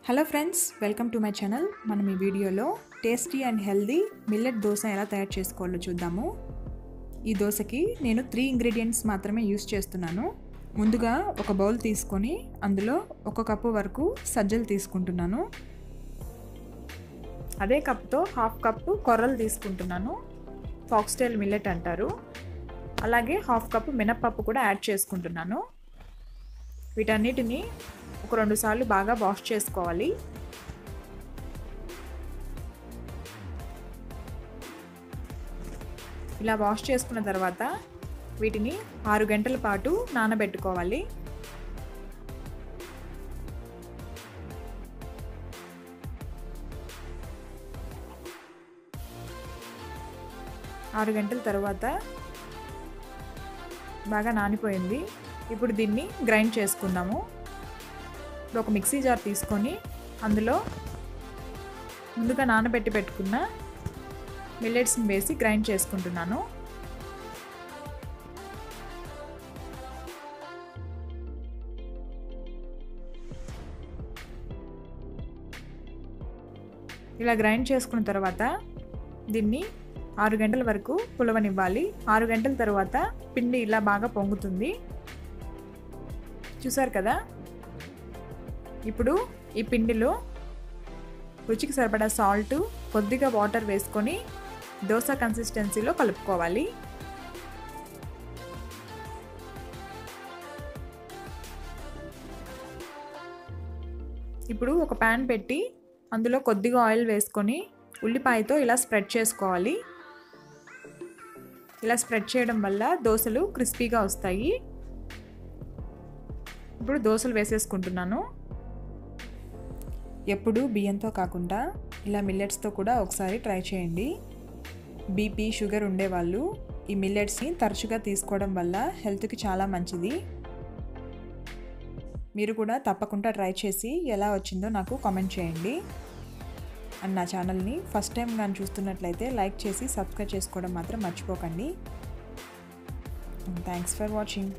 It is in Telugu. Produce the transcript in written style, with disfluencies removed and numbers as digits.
Hello friends, welcome to my channel. మనం ఈ వీడియోలో tasty and healthy millet dosa ఎలా తయారు చేసుకోవాలో చూద్దాము. ఈ దోశకి నేను 3 ఇంగ్రీడియంట్స్ మాత్రమే యూస్ చేస్తున్నాను. ముందుగా ఒక బౌల్ తీసుకొని అందులో 1 కప్పు వరకు సజ్జలు తీసుకుంటున్నాను. అదే కప్తో 1/2 కప్పు కొర్రలు తీసుకుంటున్నాను. ఫాక్స్టైల్ మిల్లెట్ అంటారు. అలాగే 1/2 కప్పు మినప్పప్పు కూడా యాడ్ చేసుకుంటున్నాను. వీటన్నిటిని ఒక 2 సార్లు బాగా వాష్ చేసుకోవాలి. ఇలా వాష్ చేసుకున్న తర్వాత వీటిని 6 గంటల పాటు నానబెట్టుకోవాలి. ఆరు గంటల తర్వాత బాగా నానిపోయింది. ఇప్పుడు దీన్ని గ్రైండ్ చేసుకుందాము. ఇప్పుడు ఒక మిక్సీ జార్ తీసుకొని అందులో ముందుగా నానబెట్టి పెట్టుకున్న మిల్లెట్స్ని వేసి గ్రైండ్ చేసుకుంటున్నాను. ఇలా గ్రైండ్ చేసుకున్న తర్వాత దీన్ని 6 గంటల వరకు పులవనివ్వాలి. 6 గంటల తర్వాత పిండి ఇలా బాగా పొంగుతుంది. చూసారు కదా. ఇప్పుడు ఈ పిండిలో రుచికి సరిపడా సాల్ట్, కొద్దిగా వాటర్ వేసుకొని దోశ కన్సిస్టెన్సీలో కలుపుకోవాలి. ఇప్పుడు ఒక ప్యాన్ పెట్టి అందులో కొద్దిగా ఆయిల్ వేసుకొని ఉల్లిపాయతో ఇలా స్ప్రెడ్ చేసుకోవాలి. ఇలా స్ప్రెడ్ చేయడం వల్ల దోశలు క్రిస్పీగా వస్తాయి. ఇప్పుడు దోశలు వేసేసుకుంటున్నాను. ఎప్పుడు బియ్యంతో కాకుండా ఇలా మిల్లెట్స్తో కూడా ఒకసారి ట్రై చేయండి. బీపీ, షుగర్ ఉండేవాళ్ళు ఈ మిల్లెట్స్ని తరచుగా తీసుకోవడం వల్ల హెల్త్కి చాలా మంచిది. మీరు కూడా తప్పకుండా ట్రై చేసి ఎలా వచ్చిందో నాకు కామెంట్ చేయండి. అండ్ నా ఛానల్ని ఫస్ట్ టైం కానీ చూస్తున్నట్లయితే లైక్ చేసి సబ్స్క్రైబ్ చేసుకోవడం మాత్రం మర్చిపోకండి. Thanks for watching.